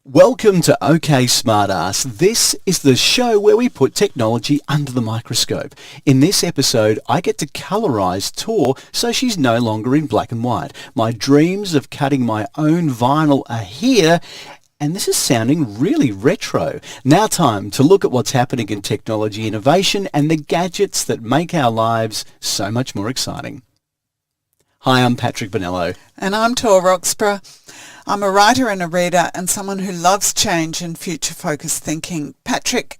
Welcome to OK Smartass. This is the show where we put technology under the microscope. In this episode, I get to colorise Tor so she's no longer in black and white. My dreams of cutting my own vinyl are here, and this is sounding really retro. Now time to look at what's happening in technology innovation and the gadgets that make our lives so much more exciting. Hi, I'm Patrick Bonello. And I'm Tor Roxburgh. I'm a writer and a reader and someone who loves change and future-focused thinking. Patrick,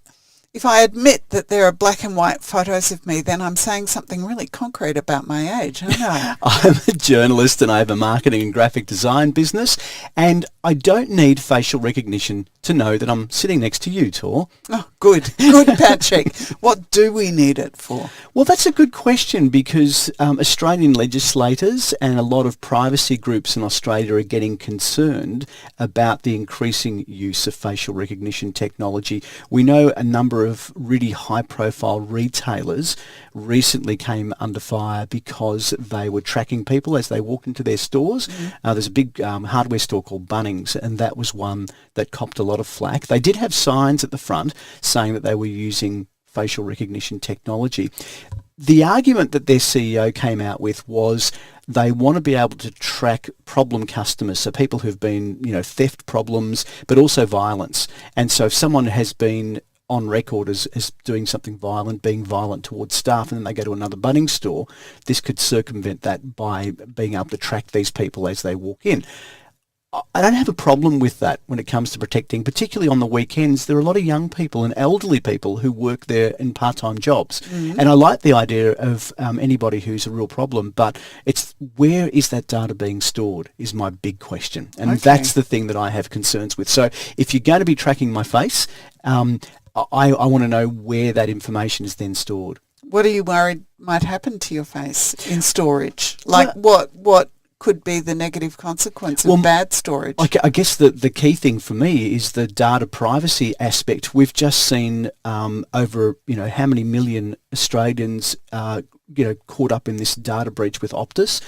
if I admit that there are black and white photos of me, then I'm saying something really concrete about my age, aren't I? I'm a journalist and I have a marketing and graphic design business, and I don't need facial recognition to know that I'm sitting next to you, Tor. Oh, good. Good, Patrick. What do we need it for? Well, that's a good question because Australian legislators and a lot of privacy groups in Australia are getting concerned about the increasing use of facial recognition technology. We know a number of really high-profile retailers recently came under fire because they were tracking people as they walked into their stores. There's a big hardware store called Bunnings, and that was one that copped a lot of flack. They did have signs at the front saying that they were using facial recognition technology. The argument that their CEO came out with was they want to be able to track problem customers, so people who've been, theft problems, but also violence. And so if someone has been on record as doing something violent, being violent towards staff, and then they go to another Bunnings store, this could circumvent that by being able to track these people as they walk in. I don't have a problem with that when it comes to protecting, particularly on the weekends. There are a lot of young people and elderly people who work there in part-time jobs. And I like the idea of anybody who's a real problem, but it's where is that data being stored is my big question. And that's the thing that I have concerns with. So if you're going to be tracking my face, I want to know where that information is then stored. What are you worried might happen to your face in storage? Like what could be the negative consequence of bad storage? I guess the key thing for me is the data privacy aspect. We've just seen over, how many million Australians caught up in this data breach with Optus,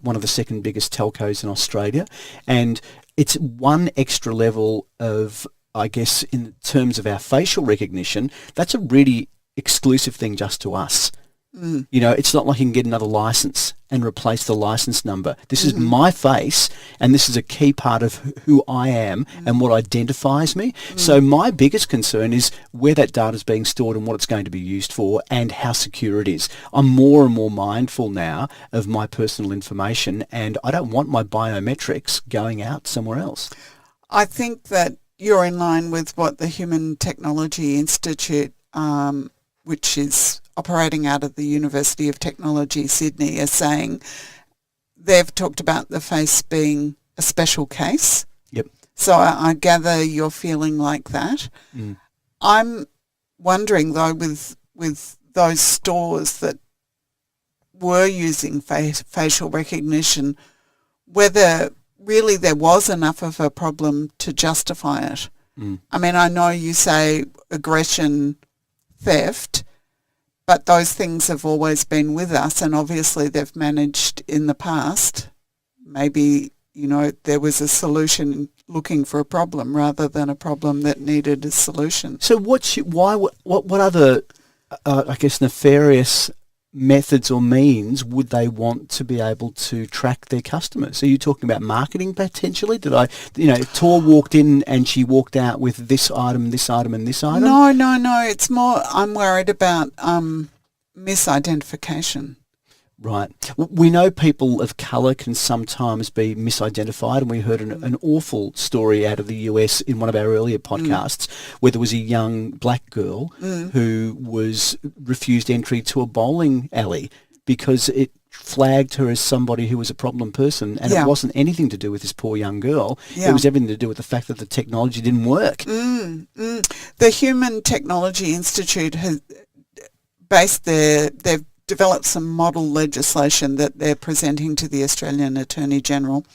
one of the second biggest telcos in Australia. And it's one extra level of, I guess, in terms of our facial recognition, that's a really exclusive thing just to us. It's not like you can get another license and replace the license number. This is my face, and this is a key part of who I am and what identifies me. So my biggest concern is where that data is being stored and what it's going to be used for and how secure it is. I'm more and more mindful now of my personal information, and I don't want my biometrics going out somewhere else. I think that you're in line with what the Human Technology Institute, which is operating out of the University of Technology, Sydney, is saying. They've talked about the face being a special case. Yep. So I gather you're feeling like that. I'm wondering, though, with those stores that were using facial recognition, whether really there was enough of a problem to justify it. I mean, I know you say aggression, theft, but those things have always been with us, and obviously they've managed in the past. Maybe, there was a solution looking for a problem rather than a problem that needed a solution. So what other, I guess, nefarious methods or means would they want to be able to track their customers? Are you talking about marketing potentially? Did if Tor walked in and she walked out with this item, this item, and this item? No. It's more, I'm worried about misidentification. Right. We know people of colour can sometimes be misidentified, and we heard an awful story out of the US in one of our earlier podcasts where there was a young black girl who was refused entry to a bowling alley because it flagged her as somebody who was a problem person, and it wasn't anything to do with this poor young girl. It was everything to do with the fact that the technology didn't work. The Human Technology Institute has they've developed some model legislation that they're presenting to the Australian Attorney General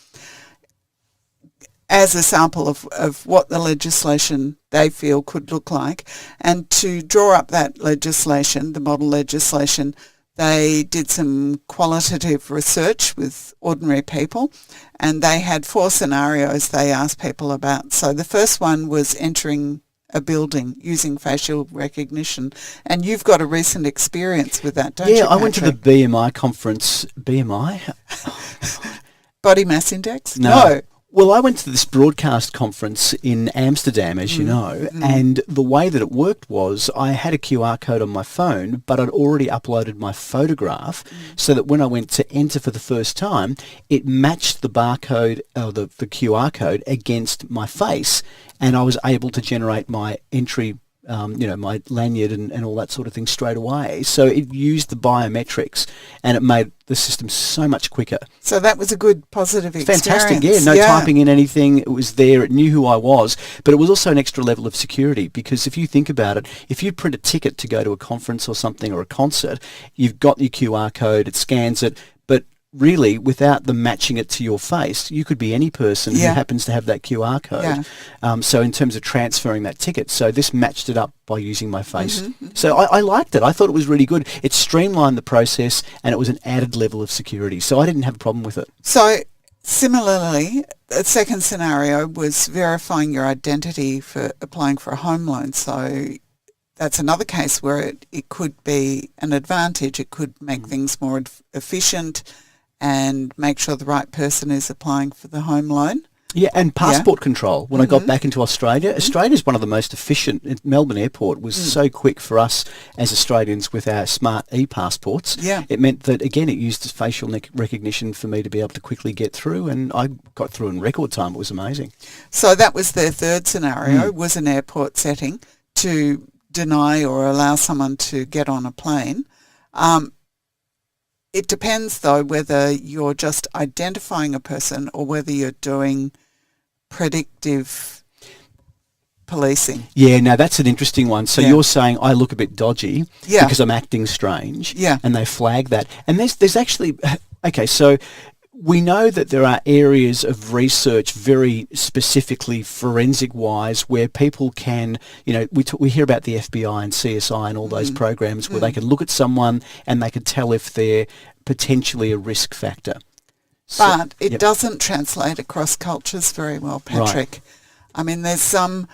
as a sample of what the legislation they feel could look like. And to draw up that legislation, the model legislation, they did some qualitative research with ordinary people, and they had 4 scenarios they asked people about. So the first one was entering a building using facial recognition, and you've got a recent experience with that, don't you, Yeah, I went to the Patrick? BMI conference. BMI? Body mass index? No. Well, I went to this broadcast conference in Amsterdam, as you know, and the way that it worked was I had a QR code on my phone, but I'd already uploaded my photograph so that when I went to enter for the first time, it matched the barcode, or the QR code against my face, and I was able to generate my entry, my lanyard and all that sort of thing straight away. So it used the biometrics, and it made the system so much quicker. So that was a good positive experience. Fantastic, yeah. No typing in anything. It was there. It knew who I was. But it was also an extra level of security, because if you think about it, if you print a ticket to go to a conference or something, or a concert, you've got your QR code, it scans it, but really, without them matching it to your face, you could be any person who happens to have that QR code. So in terms of transferring that ticket, so this matched it up by using my face. So I liked it. I thought it was really good. It streamlined the process, and it was an added level of security. So I didn't have a problem with it. So similarly, the second scenario was verifying your identity for applying for a home loan. So that's another case where it could be an advantage. It could make things more efficient and make sure the right person is applying for the home loan. Yeah, and passport control. When I got back into Australia, Australia's one of the most efficient. Melbourne Airport was so quick for us as Australians with our smart e-passports. Yeah. It meant that, again, it used facial recognition for me to be able to quickly get through, and I got through in record time. It was amazing. So that was their third scenario, was an airport setting to deny or allow someone to get on a plane. It depends, though, whether you're just identifying a person or whether you're doing predictive policing. Yeah, no, that's an interesting one. So you're saying I look a bit dodgy because I'm acting strange, and they flag that. And there's actually, okay, so we know that there are areas of research very specifically forensic-wise where people can, we hear about the FBI and CSI and all those programs where they can look at someone and they can tell if they're potentially a risk factor. But it doesn't translate across cultures very well, Patrick. Right. I mean, there's some,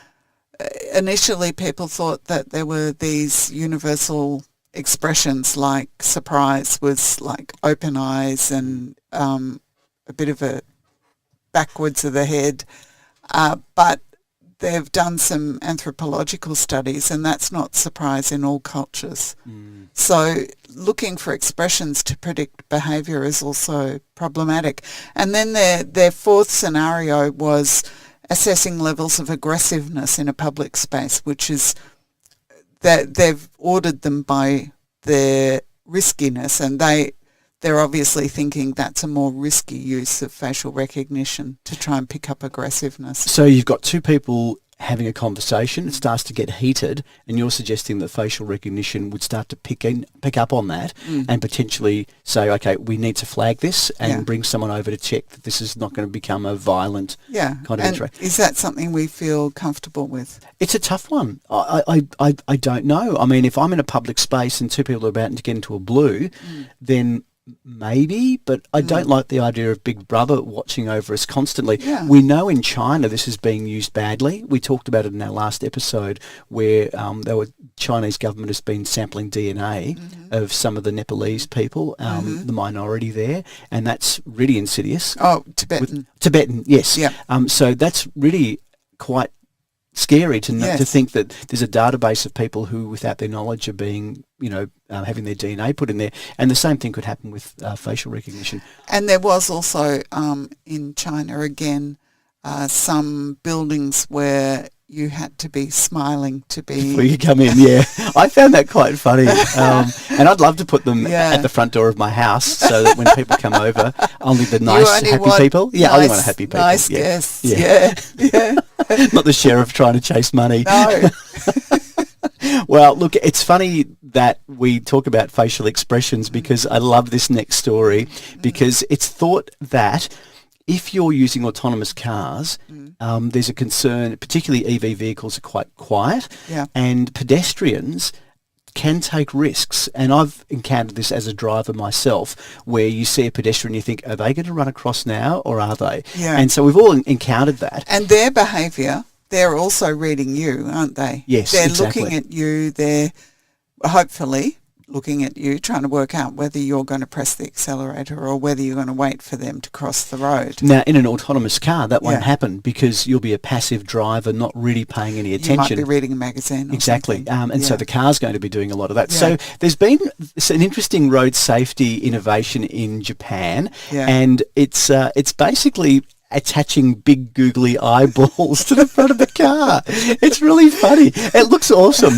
initially people thought that there were these universal expressions like surprise was like open eyes and a bit of a backwards of the head, but they've done some anthropological studies, and that's not surprise in all cultures. So looking for expressions to predict behaviour is also problematic. And then their fourth scenario was assessing levels of aggressiveness in a public space, which is that they've ordered them by their riskiness, and they're obviously thinking that's a more risky use of facial recognition to try and pick up aggressiveness. So you've got two people having a conversation, it starts to get heated, and you're suggesting that facial recognition would start to pick up on that and potentially say, okay, we need to flag this and bring someone over to check that this is not going to become a violent kind of interaction. Is that something we feel comfortable with? It's a tough one. I don't know. I mean, if I'm in a public space and two people are about to get into a blue, then maybe, but I don't like the idea of Big Brother watching over us constantly. We know in China this is being used badly. We talked about it in our last episode where Chinese government has been sampling DNA of some of the Nepalese people, the minority there, and that's really insidious. Oh, Tibetan. Tibetan, yes. Yeah. So that's really quite scary to think that there's a database of people who, without their knowledge, are being, having their DNA put in there. And the same thing could happen with facial recognition. And there was also in China again some buildings where you had to be smiling to be... Before you come in, I found that quite funny. And I'd love to put them at the front door of my house so that when people come over, only the nice, happy people. Yeah, I only want happy people. Nice guests. Yeah. Not the sheriff trying to chase money. No. Well, look, it's funny that we talk about facial expressions because I love this next story because it's thought that if you're using autonomous cars, there's a concern, particularly EV vehicles are quite quiet, and pedestrians can take risks. And I've encountered this as a driver myself, where you see a pedestrian, you think, are they going to run across now or are they? Yeah. And so we've all encountered that. And their behaviour, they're also reading you, aren't they? Yes, they're exactly. looking at you. They're hopefully looking at you, trying to work out whether you're going to press the accelerator or whether you're going to wait for them to cross the road. Now, in an autonomous car, that won't Yeah. happen because you'll be a passive driver, not really paying any attention. You might be reading a magazine or Exactly. something. So the car's going to be doing a lot of that. Yeah. So there's been an interesting road safety innovation in Japan, Yeah. and it's basically attaching big googly eyeballs to the front of the car. It's really funny. It looks awesome.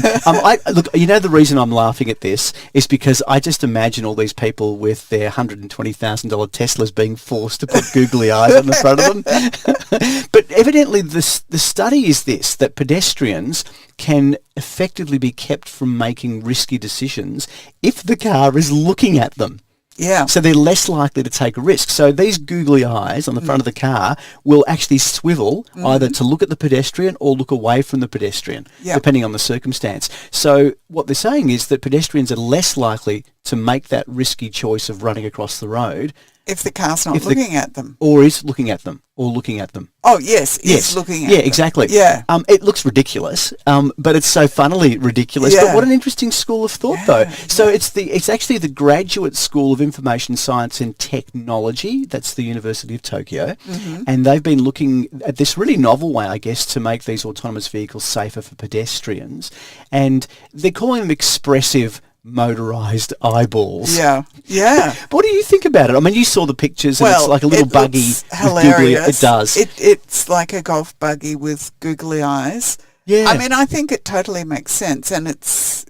Look, you know, the reason I'm laughing at this is because I just imagine all these people with their $120,000 Teslas being forced to put googly eyes on the front of them. But evidently the study is this, that pedestrians can effectively be kept from making risky decisions if the car is looking at them. Yeah. So they're less likely to take a risk. So these googly eyes on the front of the car will actually swivel either to look at the pedestrian or look away from the pedestrian, depending on the circumstance. So what they're saying is that pedestrians are less likely to make that risky choice of running across the road If the car's not looking at them. or is looking at them or looking at them. Oh, yes, is looking at Yeah, them. exactly. Yeah. It looks ridiculous, but it's so funnily ridiculous. Yeah. But what an interesting school of thought, though. So it's actually the Graduate School of Information Science and Technology. That's the University of Tokyo. And they've been looking at this really novel way, I guess, to make these autonomous vehicles safer for pedestrians. And they're calling them expressive motorised eyeballs. Yeah, yeah. But what do you think about it? I mean, you saw the pictures, and it's like a little buggy looks with hilarious. googly. It does. It's like a golf buggy with googly eyes. Yeah. I mean, I think it totally makes sense, and it's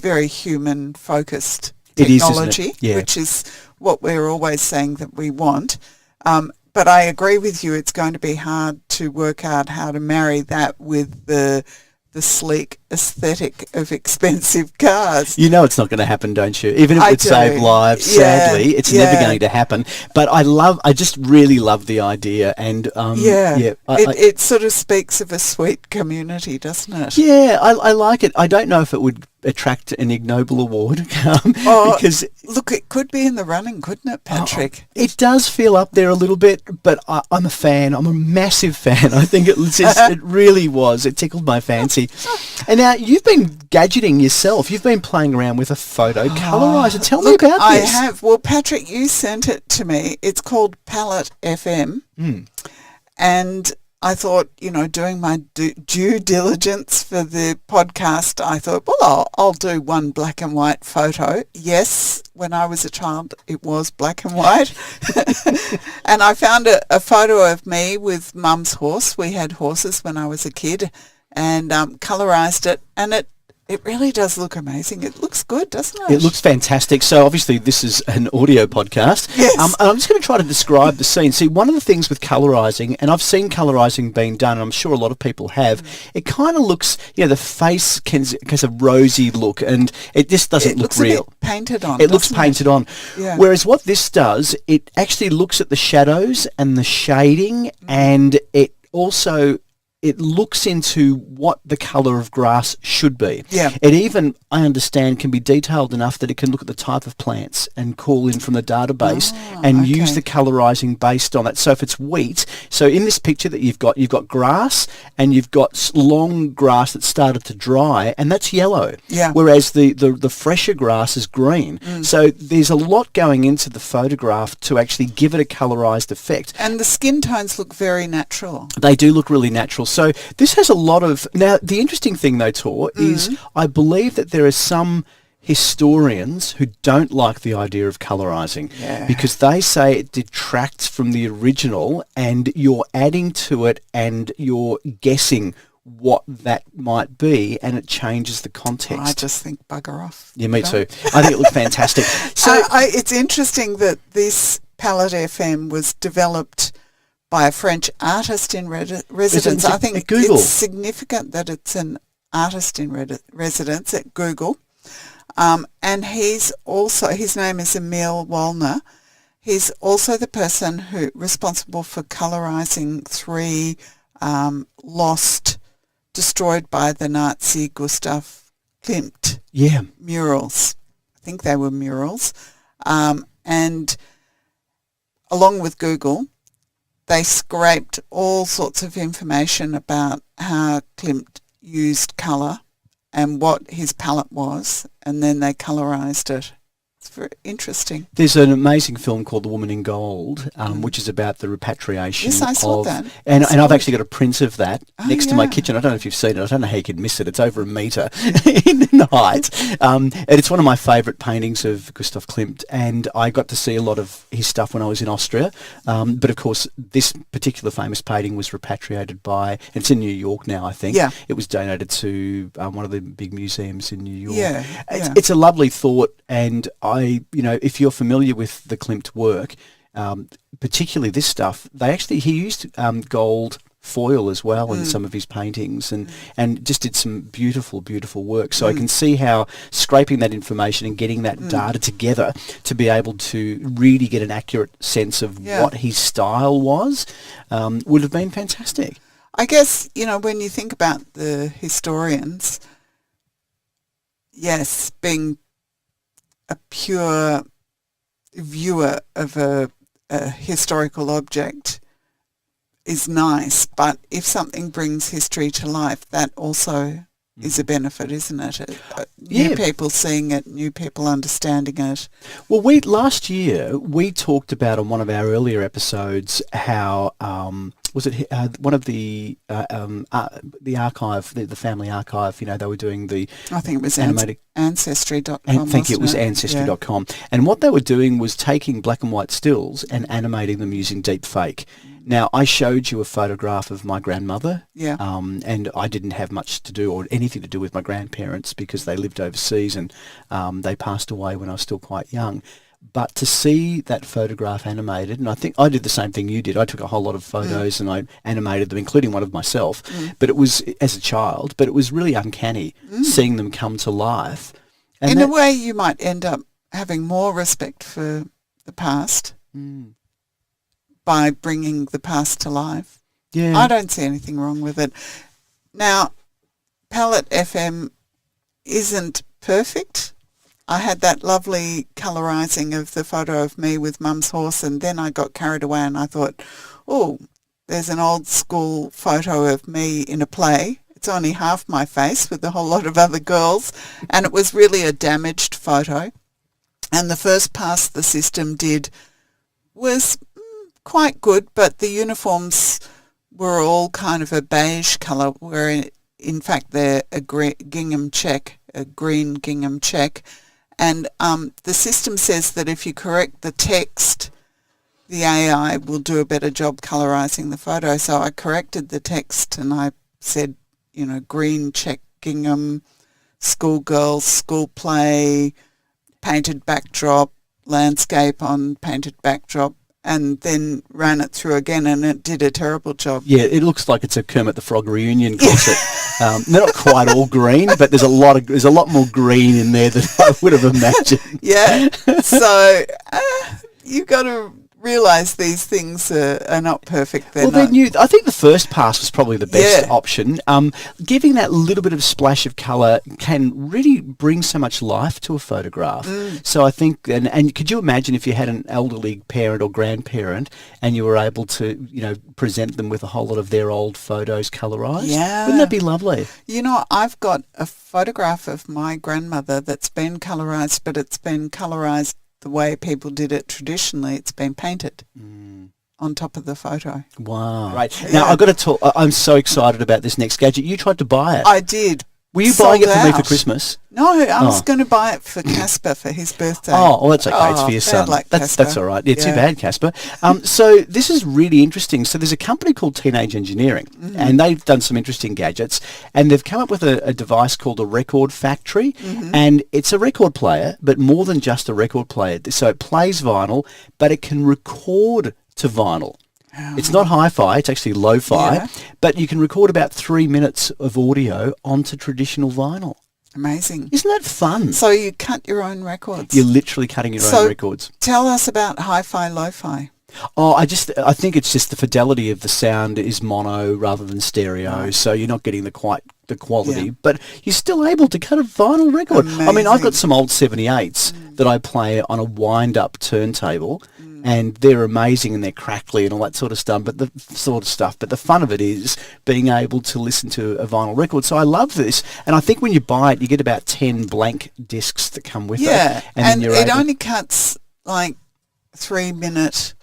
very human focused It is, isn't it? technology, Yeah. which is what we're always saying that we want. But I agree with you. It's going to be hard to work out how to marry that with the sleek aesthetic of expensive cars. You know it's not going to happen, don't you? Even if I it would save do. lives, Yeah, sadly, it's yeah. never going to happen. But I just really love the idea, and It sort of speaks of a sweet community, doesn't it? I like it. I don't know if it would attract an Ig Nobel award because Look, it could be in the running, couldn't it, Patrick? it does feel up there a little bit. But I'm a fan. I'm a massive fan. I think it really was. It tickled my fancy. And now you've been gadgeting yourself. You've been playing around with a photo colorizer. Tell me about I this. have. Well, Patrick, you sent it to me. It's called Palette FM. And I thought, doing my due diligence for the podcast, I thought, well, I'll do one black and white photo. Yes, when I was a child, it was black and white. And I found a photo of me with Mum's horse. We had horses when I was a kid, and colorised it. And it really does look amazing. It looks good, doesn't it? It looks fantastic. So obviously this is an audio podcast. Yes. And I'm just going to try to describe the scene. See, one of the things with colourising, and I've seen colourising being done, and I'm sure a lot of people have, it kind of looks, the face has a rosy look, and it just doesn't look real. It looks a bit painted on. It looks painted on. Yeah. Whereas what this does, it actually looks at the shadows and the shading, and it also... it looks into what the colour of grass should be. Yeah. It even, I understand, can be detailed enough that it can look at the type of plants and call in from the database and use the colourising based on that. So if it's wheat, so in this picture that you've got grass and you've got long grass that's started to dry, and that's yellow. Yeah. Whereas the fresher grass is green. So there's a lot going into the photograph to actually give it a colourised effect. And the skin tones look very natural. They do look really natural. So this has a lot of... Now, the interesting thing, though, Tor, is I believe that there are some historians who don't like the idea of colourising because they say it detracts from the original and you're adding to it and you're guessing what that might be, and it changes the context. I just think bugger off. Yeah, me too. I think it looked fantastic. So it's interesting that this Palette FM was developed by a French artist in residence. I think at Google. It's significant that it's an artist in residence at Google. And his name is Emil Wallner. He's also the person who responsible for colourising 3 destroyed by the Nazi Gustav Klimt Yeah. murals. I think they were murals. And along with Google, they scraped all sorts of information about how Klimt used colour and what his palette was, and then they colorised it. It's very interesting. There's an amazing film called The Woman in Gold, which is about the repatriation. Yes, I saw of, that. And I've actually got a print of that next to my yeah. kitchen. I don't know if you've seen it. I don't know how you could miss it. It's over a metre in height. And it's one of my favourite paintings of Gustav Klimt. And I got to see a lot of his stuff when I was in Austria. But of course, this particular famous painting was repatriated by, it's in New York now, I think. Yeah. It was donated to one of the big museums in New York. Yeah, It's a lovely thought, and if you're familiar with the Klimt work, particularly this stuff, he used gold foil as well in some of his paintings, and just did some beautiful, beautiful work. So I can see how scraping that information and getting that data together to be able to really get an accurate sense of what his style was would have been fantastic. I guess, when you think about the historians, yes, being a pure viewer of a historical object is nice, but if something brings history to life, that also is a benefit, isn't it? New people seeing it, new people understanding it. Well, last year we talked about on one of our earlier episodes how was it one of the archive, the family archive? They were doing the. I think it was animated Ancestry.com. I think it was Ancestry.com, and what they were doing was taking black and white stills and animating them using deep fake. Now, I showed you a photograph of my grandmother, and I didn't have much to do or anything to do with my grandparents because they lived overseas and they passed away when I was still quite young. But to see that photograph animated, and I think I did the same thing you did. I took a whole lot of photos and I animated them, including one of myself. But it was as a child, but it was really uncanny seeing them come to life. And in a way, you might end up having more respect for the past by bringing the past to life. Yeah, I don't see anything wrong with it. Now, Palette FM isn't perfect. I had that lovely colourising of the photo of me with Mum's horse, and then I got carried away and I thought, oh, there's an old school photo of me in a play. It's only half my face with a whole lot of other girls, and it was really a damaged photo. And the first pass the system did was quite good, but the uniforms were all kind of a beige colour, where in fact they're a gingham check, a green gingham check. And the system says that if you correct the text, the AI will do a better job colourising the photo. So I corrected the text and I said, green check gingham, schoolgirls, school play, painted backdrop, landscape on painted backdrop, and then ran it through again, and it did a terrible job. Yeah, it looks like it's a Kermit the Frog reunion concert. They're not quite all green, but there's a lot more green in there than I would have imagined. Yeah, so you've got to realise these things are not perfect. They're new. I think the first pass was probably the best option. Giving that little bit of splash of colour can really bring so much life to a photograph. So I think, and could you imagine if you had an elderly parent or grandparent and you were able to, present them with a whole lot of their old photos colourised? Yeah. Wouldn't that be lovely? I've got a photograph of my grandmother that's been colourised, but it's been colourised the way people did it traditionally. It's been painted on top of the photo. Wow. Right. Now, I've got to talk. I'm so excited about this next gadget. You tried to buy it. I did. Were you buying it for me for Christmas? No, I was going to buy it for Casper for his birthday. Oh, well, that's okay. It's for your son. Like that's all right. Yeah, too bad, Casper. So this is really interesting. So there's a company called Teenage Engineering, and they've done some interesting gadgets, and they've come up with a device called a Record Factory, and it's a record player, but more than just a record player. So it plays vinyl, but it can record to vinyl. It's not hi-fi, it's actually lo-fi, but you can record about 3 minutes of audio onto traditional vinyl. Amazing. Isn't that fun? So you cut your own records? You're literally cutting your own records. Tell us about hi-fi, lo-fi. Oh, I think it's just the fidelity of the sound is mono rather than stereo, so you're not getting the quite the quality, Yeah. but you're still able to cut a vinyl record. I mean, I've got Amazing. some old 78s that I play on a wind-up turntable, and they're amazing and they're crackly and all that sort of stuff. But the fun of it is being able to listen to a vinyl record. So I love this, and I think when you buy it, you get about 10 blank discs that come with it. Yeah, and and then you're it able, only cuts like 3-minute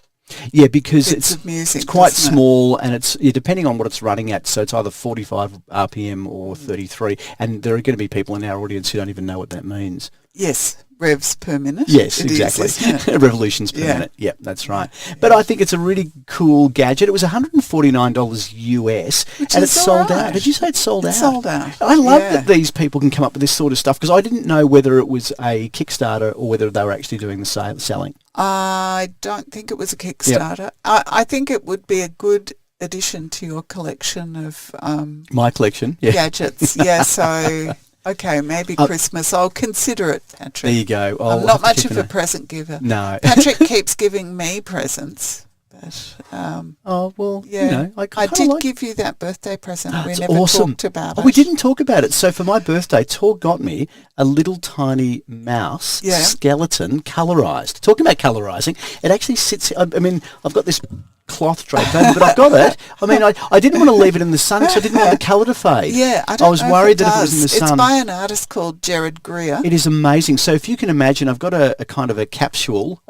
yeah, because bits of music. it's quite doesn't it? small, and it's depending on what it's running at. So it's either 45 RPM or 33, and there are going to be people in our audience who don't even know what that means. Yes, revs per minute. Yes, It is, exactly. isn't it? Revolutions per Yeah. minute. Yep, that's right. But I think it's a really cool gadget. It was $149 US, Which and is it's sold alright. out. Did you say it's sold out? It's sold out. I love Yeah. that these people can come up with this sort of stuff, because I didn't know whether it was a Kickstarter or whether they were actually doing the selling. I don't think it was a Kickstarter. I think it would be a good addition to your collection of My collection, yeah. gadgets. Yeah, so, okay, maybe Christmas. I'll consider it, Patrick. There you go. I'm I'll not have to much keep of an a present giver. No. Patrick keeps giving me presents. But, Oh, well, yeah, you know, I I kinda did like... give you that birthday present. We That's never awesome. talked about Oh, it. we didn't talk about it. So for my birthday, Tor got me a little tiny mouse Yeah. skeleton colourised. Talking about colourising, it actually sits... I mean, I've got this cloth draped over, but I've got it. I mean, I didn't want to leave it in the sun because I didn't want the colour to fade. Yeah, I don't was know worried if it that if it was in the does. sun... It's by an artist called Gerard Greer. It is amazing. So if you can imagine, I've got a kind of a capsule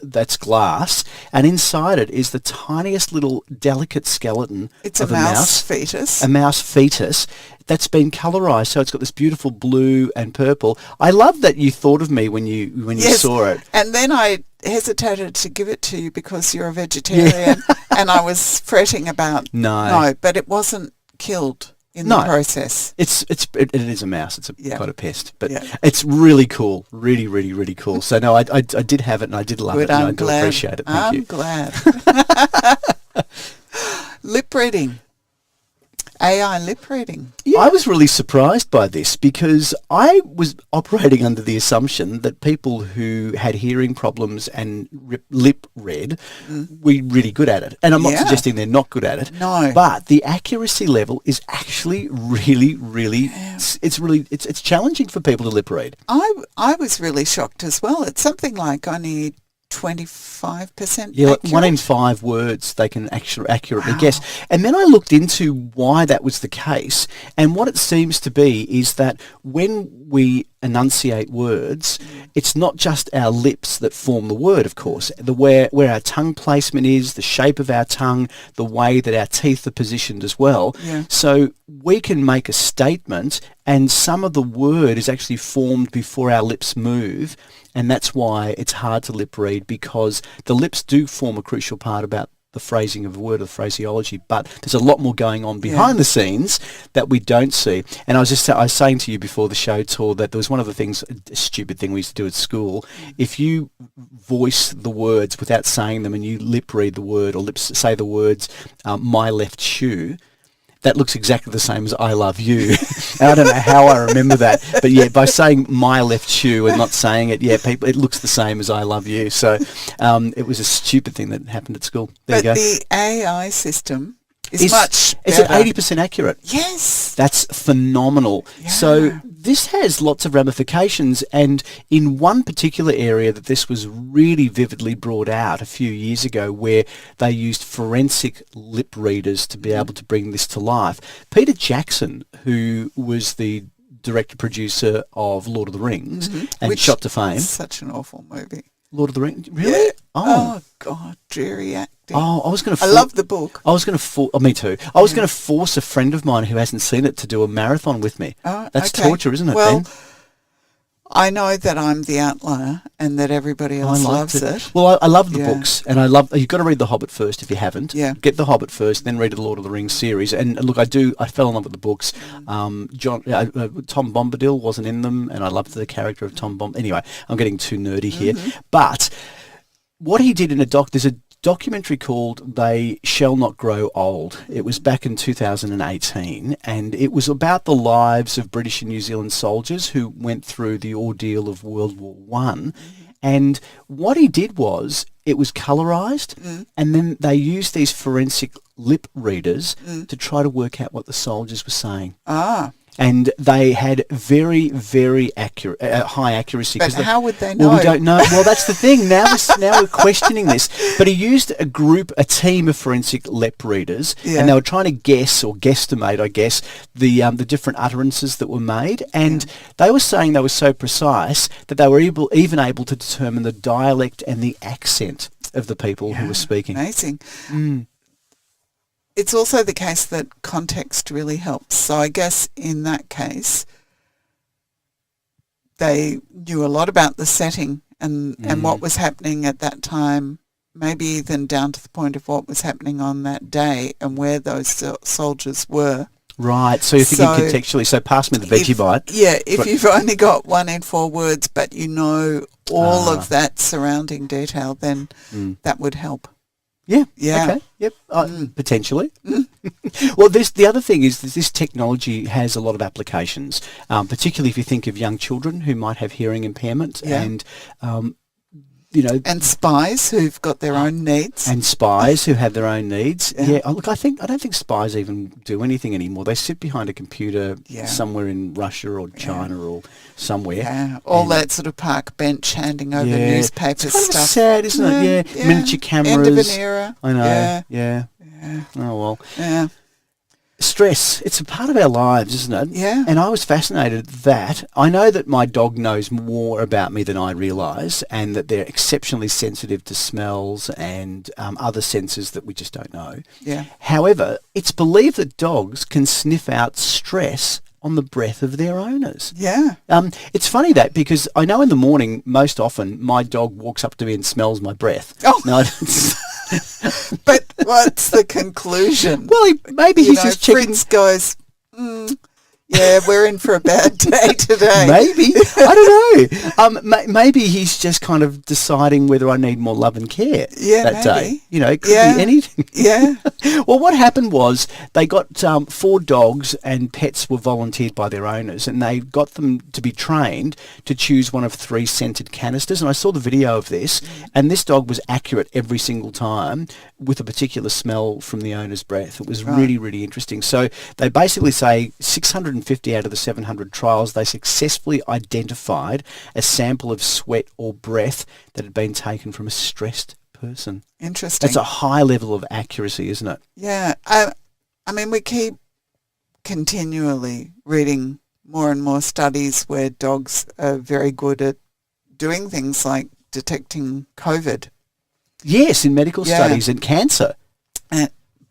that's glass, and inside it is the tiniest little delicate skeleton It's of a mouse fetus. a mouse fetus that's been colourised. So it's got this beautiful blue and purple. I love that you thought of me when you Yes, saw it. and then I hesitated to give it to you because you're a vegetarian, and I was fretting about No. but it wasn't killed in No. the process. It is a mouse. It's Yeah. quite a pest, but Yeah. it's really cool. Really, really, really cool. So no, I did have it, and I did love Good, it, and I I'm do glad. appreciate it. Thank I'm you. glad. Lip reading. AI lip reading. I was really surprised by this because I was operating under the assumption that people who had hearing problems and lip read were really good at it. And I'm not Yeah. suggesting they're not good at it. No. But the accuracy level is actually really, really, it's challenging for people to lip read. I was really shocked as well. It's something like only 25% Yeah, like accurate. 1 in 5 words they can accurately guess. And then I looked into why that was the case, and what it seems to be is that when we enunciate words, it's not just our lips that form the word, of course. Where our tongue placement is, the shape of our tongue, the way that our teeth are positioned as well. Yeah. So we can make a statement, and some of the word is actually formed before our lips move, and that's why it's hard to lip read, because the lips do form a crucial part about the phrasing of a word, or the phraseology, but there's a lot more going on behind the scenes that we don't see. And I was saying to you before the show, Tor, that there was one of the things, a stupid thing we used to do at school. If you voice the words without saying them, and you lip read the word, or say the words, my left shoe, that looks exactly the same as I love you. And I don't know how I remember that, but yeah, by saying my left shoe and not saying it, it looks the same as I love you. So it was a stupid thing that happened at school. There But you go. the AI system is much It's at better. 80% accurate. Yes. That's phenomenal. Yeah. So this has lots of ramifications, and in one particular area that this was really vividly brought out a few years ago, where they used forensic lip readers to be able to bring this to life. Peter Jackson, who was the director-producer of Lord of the Rings and Which shot to fame. is such an awful movie. Lord of the Rings? Really? Yeah. Oh. Oh, God, dreary acting. Oh, I was going to... I love the book. I was going to... me too. I was going to force a friend of mine who hasn't seen it to do a marathon with me. Oh, That's okay. torture, isn't it, Well, Ben? I know that I'm the outlier and that everybody else loves it. Well, I love the Yeah. books, and you've got to read The Hobbit first if you haven't. Yeah. Get The Hobbit first, then read the Lord of the Rings series. And look, I fell in love with the books. Tom Bombadil wasn't in them, and I loved the character of Tom Bombadil. Anyway, I'm getting too nerdy here. But what he did there's a documentary called They Shall Not Grow Old. It was back in 2018, and it was about the lives of British and New Zealand soldiers who went through the ordeal of World War One. And what he did was it was colourised, and then they used these forensic lip readers to try to work out what the soldiers were saying. Ah. And they had very, very accurate, high accuracy. But how would they know? Well, we don't know. Well, that's the thing. Now we're questioning this. But he used a team of forensic lep readers, and they were trying to guess or guesstimate, I guess, the different utterances that were made. And they were saying they were so precise that they were even able to determine the dialect and the accent of the people who were speaking. Amazing. It's also the case that context really helps. So I guess in that case, they knew a lot about the setting and what was happening at that time, maybe even down to the point of what was happening on that day and where those soldiers were. Right, so you're thinking contextually, so pass me the veggie bite. Yeah, if you've only got 1 in 4 words, but you know all of that surrounding detail, then that would help. Yeah. Yeah. Okay. Yep. Potentially. Well, the other thing is this technology has a lot of applications, particularly if you think of young children who might have hearing impairment and. And spies who've got their own needs. And spies who have their own needs. Yeah. Look, I don't think spies even do anything anymore. They sit behind a computer somewhere in Russia or China or somewhere. Yeah. All that sort of park bench handing over newspaper it's kind stuff. Of sad, isn't it? Yeah. Miniature cameras. End of an era. I know. Yeah. Oh well. Yeah. Stress, it's a part of our lives, isn't it? Yeah. And I was fascinated that I know that my dog knows more about me than I realise, and that they're exceptionally sensitive to smells and other senses that we just don't know. Yeah. However, it's believed that dogs can sniff out stress on the breath of their owners. Yeah. It's funny that because I know in the morning, most often, my dog walks up to me and smells my breath. Oh. No, but what's the conclusion? Well, maybe he's just checking. Fritz goes, yeah, we're in for a bad day today. Maybe. I don't know. Maybe he's just kind of deciding whether I need more love and care that day. You know, it could be anything. Yeah. Well, what happened was they got 4 dogs and pets were volunteered by their owners, and they got them to be trained to choose one of 3 scented canisters. And I saw the video of this, and this dog was accurate every single time with a particular smell from the owner's breath. It was really, really interesting. So they basically say 650 out of the 700 trials, they successfully identified a sample of sweat or breath that had been taken from a stressed person. Interesting. That's a high level of accuracy, isn't it? Yeah. I mean, we keep continually reading more and more studies where dogs are very good at doing things like detecting COVID. Yes, in medical studies and cancer.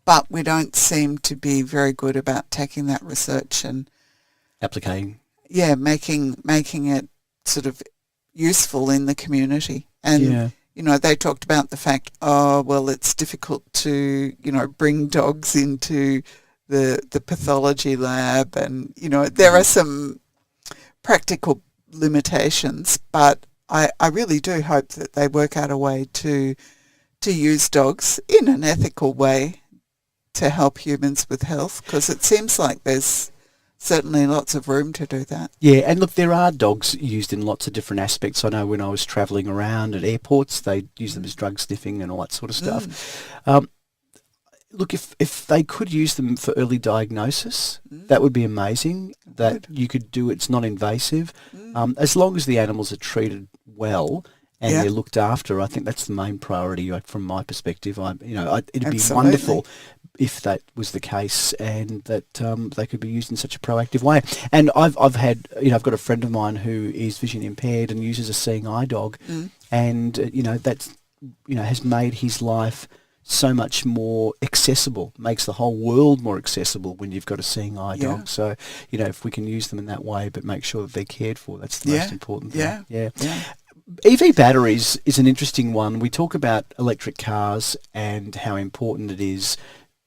But we don't seem to be very good about taking that research and applicating. Yeah, making it sort of useful in the community. And they talked about the fact, it's difficult to, bring dogs into the pathology lab, and there are some practical limitations, but I really do hope that they work out a way to use dogs in an ethical way to help humans with health, because it seems like there's certainly lots of room to do that. Yeah, and look, there are dogs used in lots of different aspects. I know when I was travelling around at airports, they use them as drug sniffing and all that sort of stuff. Look, if they could use them for early diagnosis, that would be amazing. That you could do, it's not invasive. As long as the animals are treated well and they're looked after, I think that's the main priority from my perspective. It'd be wonderful if that was the case, and that they could be used in such a proactive way. And I've got a friend of mine who is vision impaired and uses a seeing eye dog, and that's has made his life so much more accessible, makes the whole world more accessible when you've got a seeing eye dog. So, if we can use them in that way, but make sure that they're cared for, that's the most important thing. Yeah. EV batteries is an interesting one. We talk about electric cars and how important it is,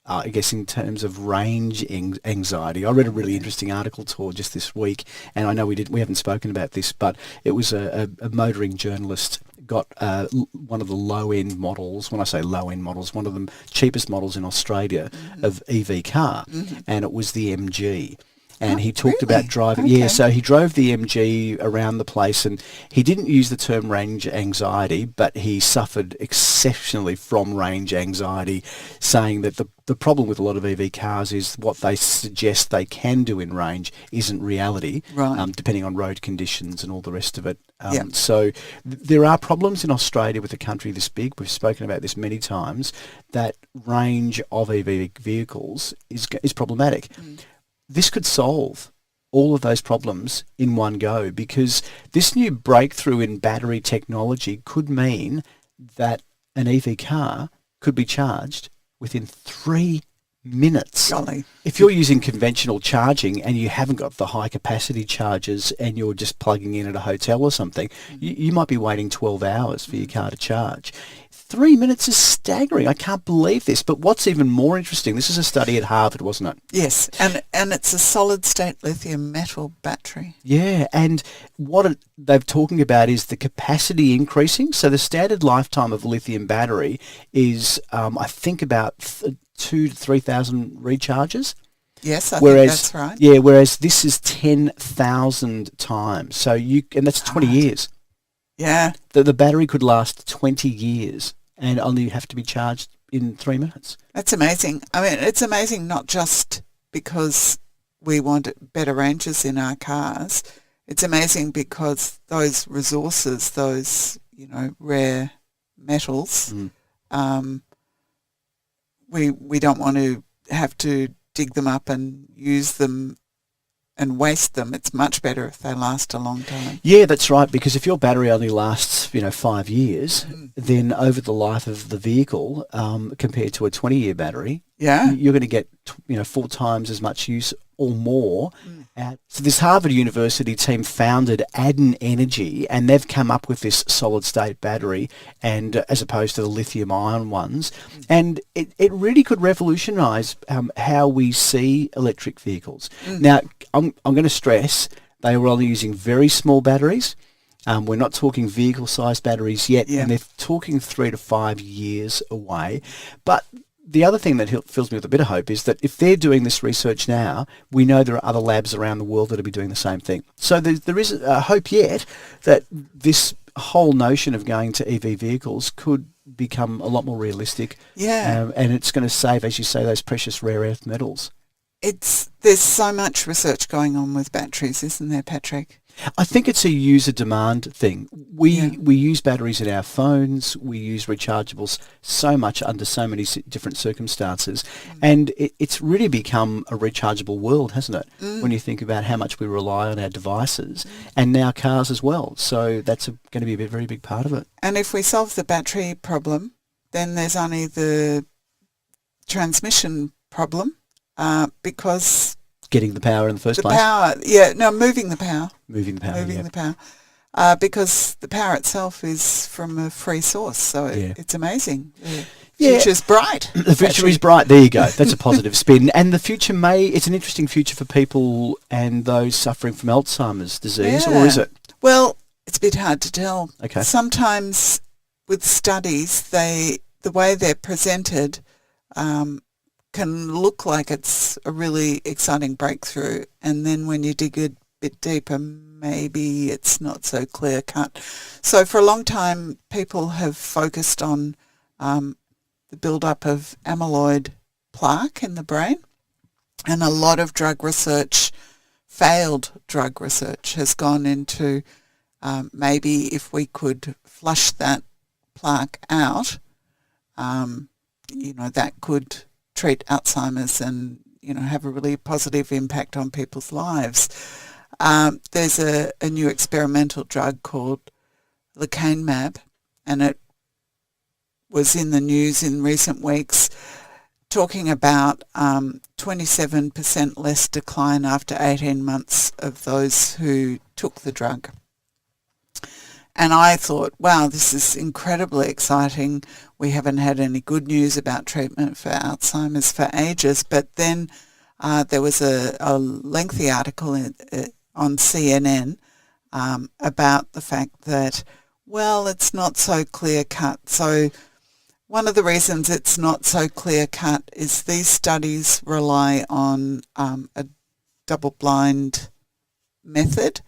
I guess, in terms of range anxiety. I read a really interesting article just this week, and I know we haven't spoken about this, but it was a motoring journalist got one of the low-end models. When I say low-end models, one of the cheapest models in Australia of EV car, and it was the MG. and he talked really? about driving. Okay. Yeah, so he drove the MG around the place, and he didn't use the term range anxiety, but he suffered exceptionally from range anxiety, saying that the problem with a lot of EV cars is what they suggest they can do in range isn't reality, Right. depending on road conditions and all the rest of it. Yeah. So there are problems in Australia with a country this big. We've spoken about this many times, that range of EV vehicles is problematic. This could solve all of those problems in one go, because this new breakthrough in battery technology could mean that an EV car could be charged within 3 minutes. Golly. If you're using conventional charging and you haven't got the high capacity chargers and you're just plugging in at a hotel or something, you might be waiting 12 hours for your car to charge. 3 minutes is staggering. I can't believe this. But what's even more interesting, this is a study at Harvard, wasn't it? Yes, and it's a solid-state lithium metal battery. Yeah, and what they're talking about is the capacity increasing. So the standard lifetime of a lithium battery is, I think, about 2,000 to 3,000 recharges. Yes, I think that's right. Yeah, whereas this is 10,000 times. So and that's 20 years. Yeah. The battery could last 20 years and only have to be charged in 3 minutes. That's amazing. I mean, it's amazing not just because we want better ranges in our cars. It's amazing because those resources, those, rare metals, we don't want to have to dig them up and use them and waste them. It's much better if they last a long time. Yeah, that's right, because if your battery only lasts, 5 years, then over the life of the vehicle, compared to a 20-year battery, you're going to get 4 times as much use or more. So this Harvard University team founded Adden Energy, and they've come up with this solid-state battery, and as opposed to the lithium-ion ones, and it really could revolutionise how we see electric vehicles. Now, I'm going to stress they were only using very small batteries. We're not talking vehicle-sized batteries yet, and they're talking 3 to 5 years away. But the other thing that fills me with a bit of hope is that if they're doing this research now, we know there are other labs around the world that will be doing the same thing. So there is a hope yet that this whole notion of going to EV vehicles could become a lot more realistic. Yeah. And it's going to save, as you say, those precious rare earth metals. There's so much research going on with batteries, isn't there, Patrick? I think it's a user demand thing. We use batteries in our phones. We use rechargeables so much under so many different circumstances. And it's really become a rechargeable world, hasn't it? When you think about how much we rely on our devices and now cars as well. So that's going to be a very big part of it. And if we solve the battery problem, then there's only the transmission problem because getting the power in the first place. Moving the power. Moving the power. Because the power itself is from a free source, so it's amazing. The future's bright. The future is bright. There you go. That's a positive spin. And the future it's an interesting future for people and those suffering from Alzheimer's disease, or is it? Well, it's a bit hard to tell. Okay. Sometimes with studies, the way they're presented can look like it's a really exciting breakthrough, and then when you dig a bit deeper, maybe it's not so clear-cut. So for a long time, people have focused on the build-up of amyloid plaque in the brain, and a lot of failed drug research has gone into maybe if we could flush that plaque out, that could treat Alzheimer's and, have a really positive impact on people's lives. There's a new experimental drug called lecanemab, and it was in the news in recent weeks talking about 27% less decline after 18 months of those who took the drug. And I thought, wow, this is incredibly exciting. We haven't had any good news about treatment for Alzheimer's for ages. But then there was a lengthy article on CNN about the fact that, well, it's not so clear-cut. So one of the reasons it's not so clear-cut is these studies rely on a double-blind method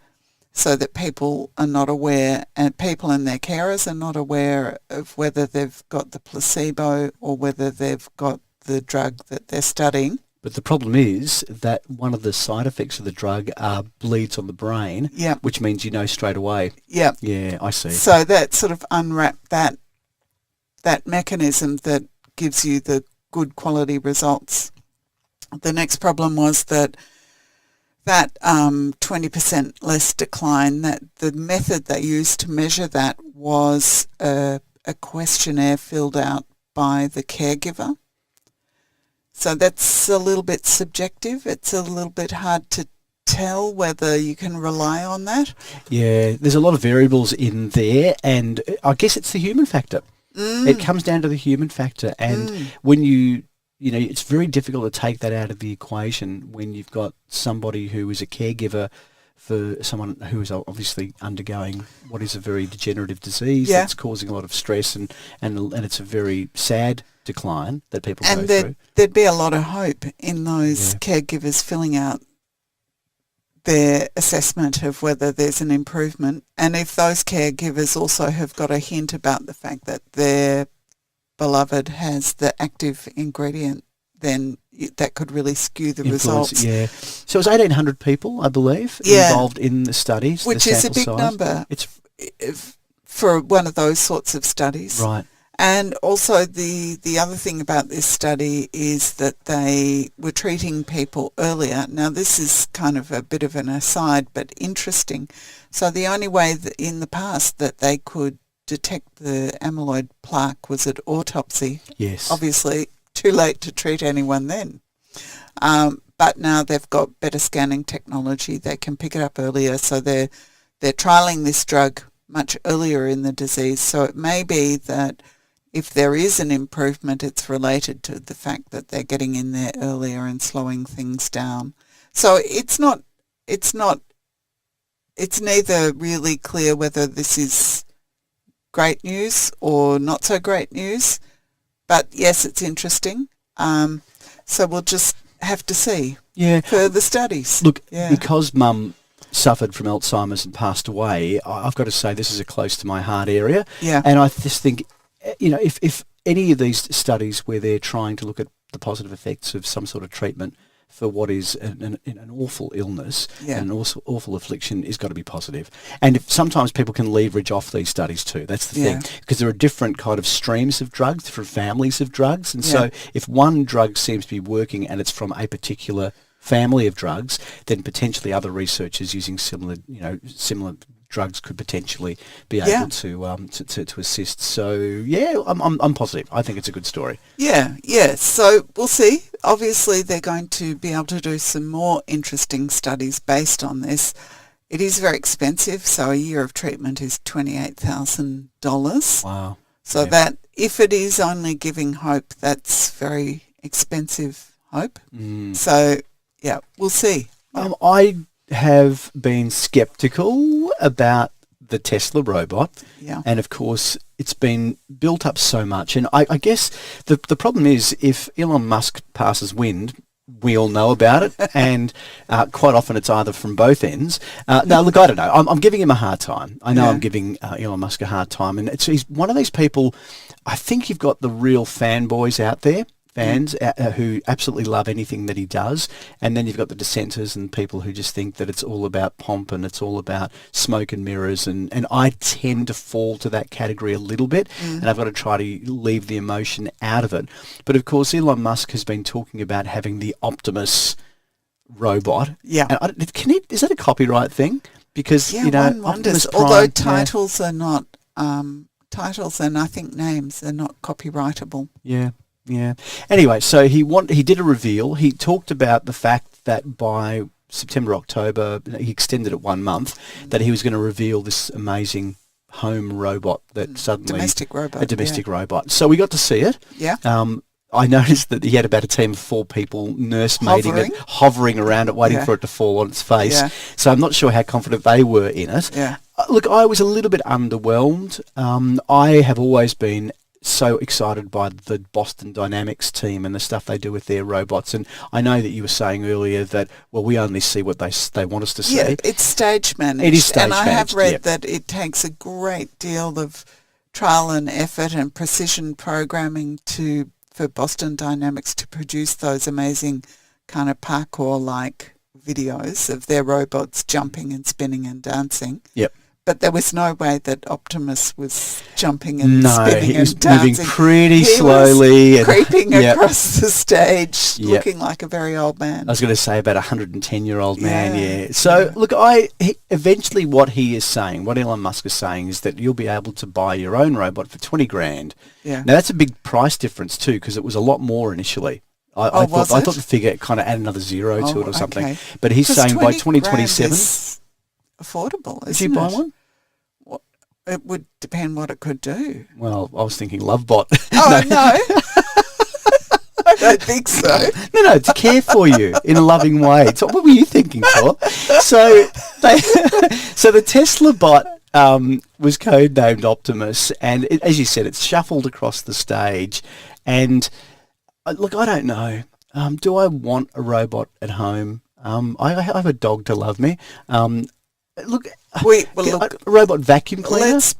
so that people are not aware, and people and their carers are not aware of whether they've got the placebo or whether they've got the drug that they're studying. But the problem is that one of the side effects of the drug are bleeds on the brain, which means you know straight away. Yeah. Yeah, I see. So that sort of unwrapped that mechanism that gives you the good quality results. The next problem was that 20% less decline, that the method they used to measure that was a questionnaire filled out by the caregiver. So that's a little bit subjective. It's a little bit hard to tell whether you can rely on that. Yeah, there's a lot of variables in there, and I guess it's the human factor. It comes down to the human factor, and when you know, it's very difficult to take that out of the equation when you've got somebody who is a caregiver for someone who is obviously undergoing what is a very degenerative disease that's causing a lot of stress, and it's a very sad decline that people go through. And there'd be a lot of hope in those caregivers filling out their assessment of whether there's an improvement. And if those caregivers also have got a hint about the fact that their beloved has the active ingredient, then that could really skew the results. Yeah. So it was 1,800 people, I believe, involved in the studies. Which is a big number. It's for one of those sorts of studies. Right. And also the other thing about this study is that they were treating people earlier. Now, this is kind of a bit of an aside, but interesting. So the only way that in the past that they could detect the amyloid plaque was at autopsy. Yes. Obviously, too late to treat anyone then. But now they've got better scanning technology. They can pick it up earlier. So they're trialling this drug much earlier in the disease. So it may be that if there is an improvement, it's related to the fact that they're getting in there earlier and slowing things down. So it's neither really clear whether this is great news or not so great news. But yes, it's interesting. So we'll just have to see further studies. Look, because Mum suffered from Alzheimer's and passed away, I've got to say this is a close to my heart area. Yeah. And I just think, you know, if any of these studies where they're trying to look at the positive effects of some sort of treatment for what is an awful illness and an awful affliction is got to be positive. And sometimes people can leverage off these studies too. That's the thing, because there are different kind of streams of drugs, different families of drugs. And so if one drug seems to be working and it's from a particular family of drugs, then potentially other researchers using similar drugs could potentially be able to assist. So I'm positive. I think it's a good story. Yeah. So we'll see. Obviously, they're going to be able to do some more interesting studies based on this. It is very expensive. So a year of treatment is $28,000. Wow. So that if it is only giving hope, that's very expensive hope. So we'll see. I have been skeptical about the Tesla robot. Yeah. And of course, it's been built up so much. And I guess the problem is if Elon Musk passes wind, we all know about it. And quite often it's either from both ends. Now, look, I don't know. I'm giving him a hard time. I know I'm giving Elon Musk a hard time. And he's one of these people, I think you've got the real fanboys out there. Fans who absolutely love anything that he does, and then you've got the dissenters and people who just think that it's all about pomp and it's all about smoke and mirrors, and I tend to fall to that category a little bit, and I've got to try to leave the emotion out of it. But of course, Elon Musk has been talking about having the Optimus robot. Yeah. And is that a copyright thing? Because one wonders. Optimus Prime, although titles are not titles, and I think names are not copyrightable. Yeah. Yeah. Anyway, so he did a reveal. He talked about the fact that by September, October, he extended it 1 month, that he was going to reveal this amazing home robot that suddenly... A domestic robot. So we got to see it. Yeah. I noticed that he had about a team of 4 people nursemaiding it, hovering around it, waiting for it to fall on its face. Yeah. So I'm not sure how confident they were in it. Yeah. Look, I was a little bit underwhelmed. I have always been so excited by the Boston Dynamics team and the stuff they do with their robots. And I know that you were saying earlier that, well, we only see what they want us to see. Yeah, it's stage managed. It is stage managed. And I have read yep. that it takes a great deal of trial and effort and precision programming for Boston Dynamics to produce those amazing kind of parkour-like videos of their robots jumping and spinning and dancing. Yep. But there was no way that Optimus was jumping and spinning and dancing. No, he was moving pretty slowly. Was creeping across the stage, looking like a very old man. I was going to say about 110-year-old man, yeah. So, look, eventually what he is saying, what Elon Musk is saying, is that you'll be able to buy your own robot for $20,000. Yeah. Now, that's a big price difference too, because it was a lot more initially. I thought the figure kind of added another zero to it or something. Okay. But he's saying by 2027... affordable, isn't it? Did you buy one? Well, it would depend what it could do. Well, I was thinking Lovebot. Oh, no. I don't think so. No, to care for you in a loving way. So what were you thinking for? So the Tesla bot was codenamed Optimus, and as you said, it's shuffled across the stage. And look, I don't know. Do I want a robot at home? I have a dog to love me. Look, a robot vacuum cleaner. Let's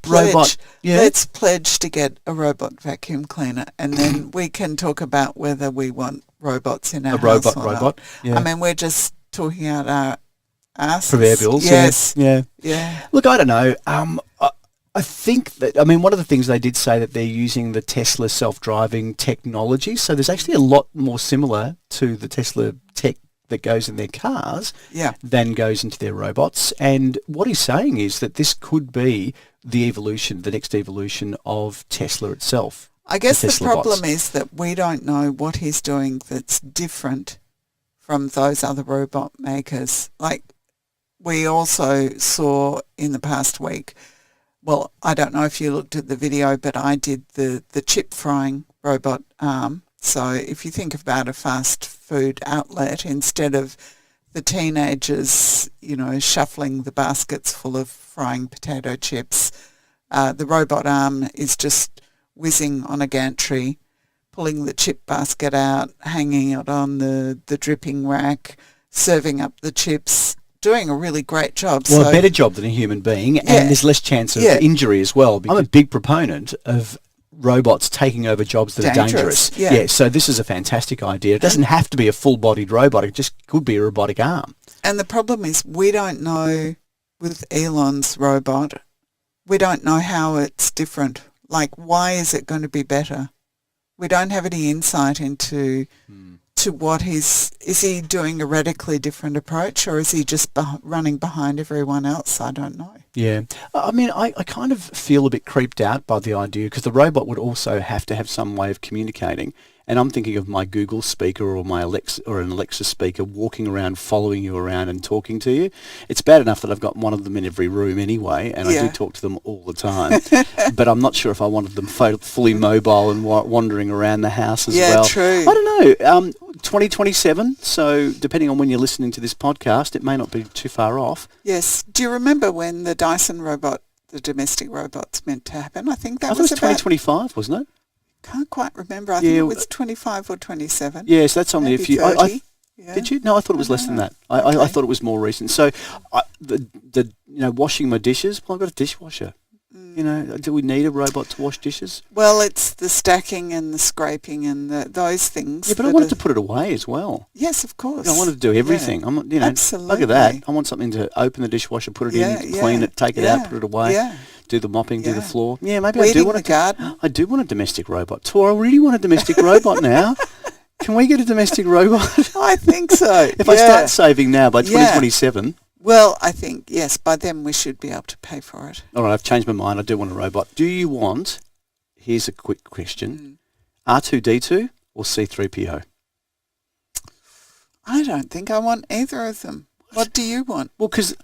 pledge to get a robot vacuum cleaner, and then we can talk about whether we want robots in our house or not. Yeah. I mean, we're just talking out our asses. Proverbials. Yes. Yeah. Look, I don't know. I think that, one of the things they did say that they're using the Tesla self-driving technology. So there's actually a lot more similar to the Tesla tech that goes in their cars than goes into their robots. And what he's saying is that this could be the next evolution of Tesla itself. I guess the problem is that we don't know what he's doing that's different from those other robot makers. Like we also saw in the past week, well, I don't know if you looked at the video, but I did the chip frying robot arm. So if you think about a fast food outlet, instead of the teenagers, shuffling the baskets full of frying potato chips, the robot arm is just whizzing on a gantry, pulling the chip basket out, hanging it on the dripping rack, serving up the chips, doing a really great job. Well, a better job than a human being, and there's less chance of injury as well. I'm a big proponent of robots taking over jobs that are dangerous. Yeah, so this is a fantastic idea. It doesn't have to be a full-bodied robot. It just could be a robotic arm. And the problem is we don't know with Elon's robot, we don't know how it's different. Like, why is it going to be better? We don't have any insight into to what is he doing a radically different approach, or is he just running behind everyone else? I don't know. Yeah. I kind of feel a bit creeped out by the idea, because the robot would also have to have some way of communicating. And I'm thinking of my Google speaker or my Alexa or an Alexa speaker walking around, following you around and talking to you. It's bad enough that I've got one of them in every room anyway, and I do talk to them all the time. But I'm not sure if I wanted them fully mobile and wandering around the house as well. Yeah, true. I don't know. 2027, so depending on when you're listening to this podcast, it may not be too far off. Yes. Do you remember when the Dyson robot, the domestic robot's meant to happen? I think it was 2025, wasn't it? Can't quite remember. I think it was 25 or 27. Yes, that's only a few. Did you? No, I thought it was less than that. I thought it was more recent. So, washing my dishes. Well, I've got a dishwasher. Do we need a robot to wash dishes? Well, it's the stacking and the scraping and those things. Yeah, but I wanted to put it away as well. Yes, of course. I wanted to do everything. Yeah. Absolutely. Look at that. I want something to open the dishwasher, put it in, clean it, take it out, put it away. Yeah. Do the mopping, do the floor. Yeah, maybe I do want I do want a domestic robot. Tor, I really want a domestic robot now. Can we get a domestic robot? I think so. If I start saving now by 2027. Well, I think, yes, by then we should be able to pay for it. All right, I've changed my mind. I do want a robot. Do you want, here's a quick question, R2-D2 or C3PO? I don't think I want either of them. What do you want? Well, because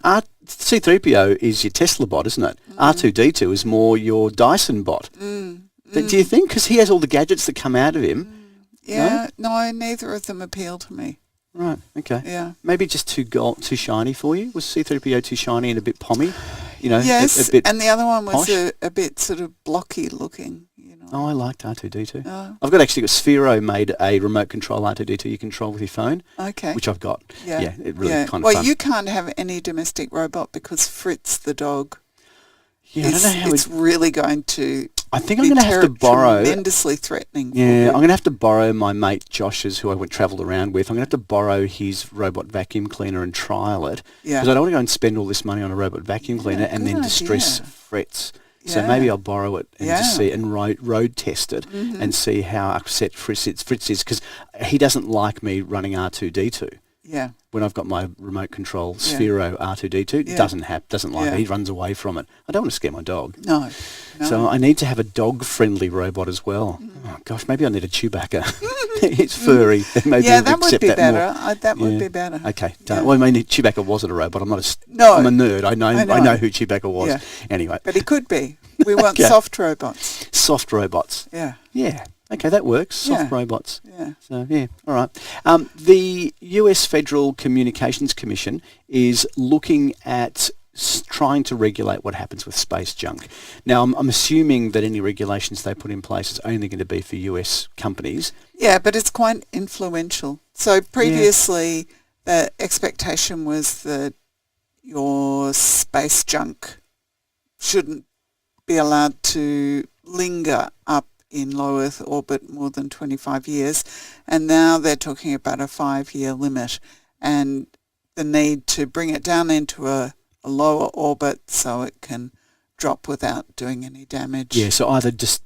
C3PO is your Tesla bot, isn't it? R2-D2 is more your Dyson bot. Do you think? Because he has all the gadgets that come out of him. Yeah, no, neither of them appeal to me. Right, okay. Yeah. Maybe just too shiny for you? Was C3PO too shiny and a bit pommy? Yes, a bit and the other one was posh? a bit sort of blocky looking, Oh, I liked R2-D2. Oh. I've actually got Sphero made a remote control R2-D2 you control with your phone. Okay. Which I've got. Yeah. It really kind of fun. Well, you can't have any domestic robot because Fritz the dog I don't know how it's really going to. I think I'm going to have to borrow. Tremendously threatening. Yeah, I'm going to have to borrow my mate Josh's, who I travelled around with. I'm going to have to borrow his robot vacuum cleaner and trial it. Yeah. Because I don't want to go and spend all this money on a robot vacuum cleaner and then distress Fritz. Yeah. So maybe I'll borrow it and just see and road test it and see how upset Fritz is, because he doesn't like me running R2-D2. Yeah. When I've got my remote control Sphero R2-D2, doesn't like it. He runs away from it. I don't want to scare my dog. No. So I need to have a dog-friendly robot as well. Oh, gosh, maybe I need a Chewbacca. It's furry. Maybe that would be better. That would be better. Okay. Well, I mean, Chewbacca wasn't a robot. I'm not No. I'm a nerd. I know who Chewbacca was. Yeah. Anyway. But he could be. We want soft robots. Soft robots. Yeah. Yeah. Okay, that works. Soft robots. Yeah. So, all right. The US Federal Communications Commission is looking at trying to regulate what happens with space junk. Now, I'm assuming that any regulations they put in place is only going to be for US companies. Yeah, but it's quite influential. So previously, the expectation was that your space junk shouldn't be allowed to linger up in low Earth orbit more than 25 years, and now they're talking about a 5-year limit and the need to bring it down into a lower orbit so it can drop without doing any damage. Yeah, so either just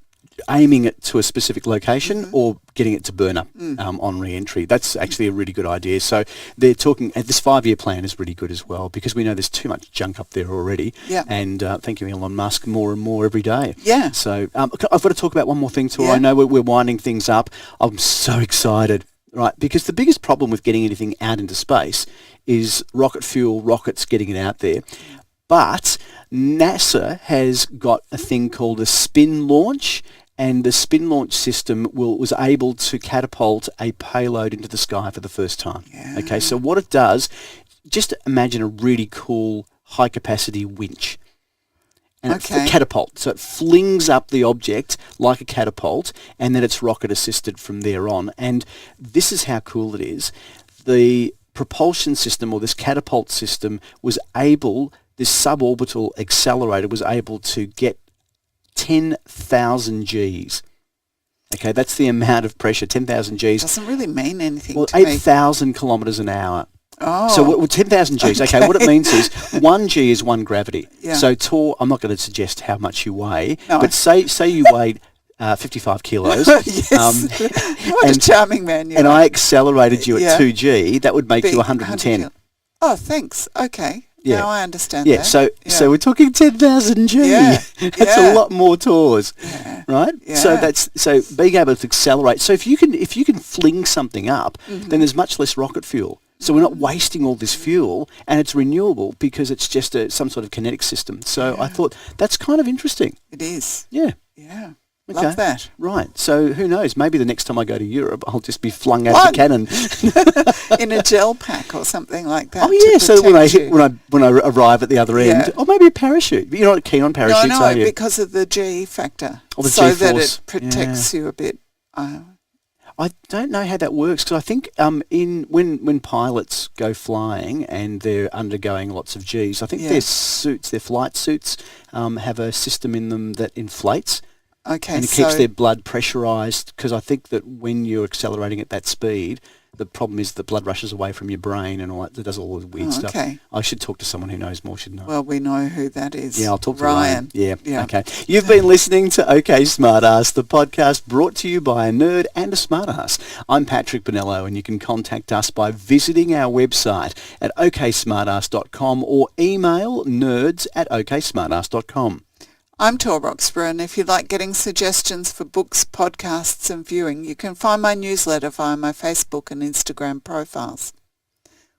aiming it to a specific location or getting it to burn up on re-entry. That's actually a really good idea. So they're talking, this 5-year plan is really good as well, because we know there's too much junk up there already. Yeah. And thank you, Elon Musk, more and more every day. Yeah. So I've got to talk about one more thing, Tor. Yeah. I know we're winding things up. I'm so excited, right? Because the biggest problem with getting anything out into space is rocket fuel, rockets getting it out there. But NASA has got a thing called a SpinLaunch, and the SpinLaunch system was able to catapult a payload into the sky for the first time. Yeah. Okay, so what it does, just imagine a really cool high-capacity winch. And it's a catapult. So it flings up the object like a catapult, and then it's rocket-assisted from there on. And this is how cool it is. The propulsion system, or this catapult system, was able, this suborbital accelerator was able to get 10,000 Gs. Okay, that's the amount of pressure, 10,000 Gs. Doesn't really mean anything to 8,000 kilometres an hour. Oh. So 10,000 Gs. Okay, what it means is 1 G is 1 gravity. Yeah. So Tor, I'm not going to suggest how much you weigh, No. but say you weighed 55 kilos. Yes. What a charming man you and are. I accelerated you at 2 G, that would make you 110. Oh, thanks. Okay. Yeah. Now I understand Yeah, that. so we're talking 10,000 G. Yeah. That's a lot more Tors, right? Yeah. So being able to accelerate. So if you can fling something up, then there's much less rocket fuel. So we're not wasting all this fuel, and it's renewable because it's just some sort of kinetic system. So I thought that's kind of interesting. It is. Yeah. Yeah. Okay. Love that. Right. So who knows? Maybe the next time I go to Europe, I'll just be flung out of the cannon in a gel pack or something like that. Oh yeah. So when I arrive at the other end, or maybe a parachute. You're not keen on parachutes, are you? Because of the G factor. Or the so G-force. that it protects you a bit. I don't know how that works, because I think when pilots go flying and they're undergoing lots of Gs, I think their flight suits, have a system in them that inflates. Okay, and it keeps their blood pressurised, because I think that when you're accelerating at that speed, the problem is the blood rushes away from your brain and all that. It does all the weird stuff. Okay. I should talk to someone who knows more, shouldn't I? Well, we know who that is. Yeah, I'll talk to Ryan. Yeah, okay. You've been listening to OK Smartass, the podcast brought to you by a nerd and a smartass. I'm Patrick Bonello, and you can contact us by visiting our website at oksmartass.com or email nerds@oksmartass.com. I'm Tor Roxburgh, and if you'd like getting suggestions for books, podcasts and viewing, you can find my newsletter via my Facebook and Instagram profiles.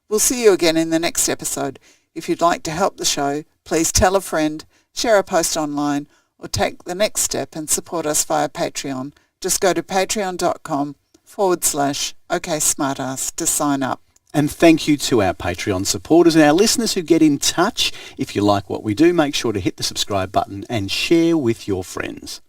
We'll see you again in the next episode. If you'd like to help the show, please tell a friend, share a post online, or take the next step and support us via Patreon. Just go to patreon.com/OKSmartass to sign up. And thank you to our Patreon supporters and our listeners who get in touch. If you like what we do, make sure to hit the subscribe button and share with your friends.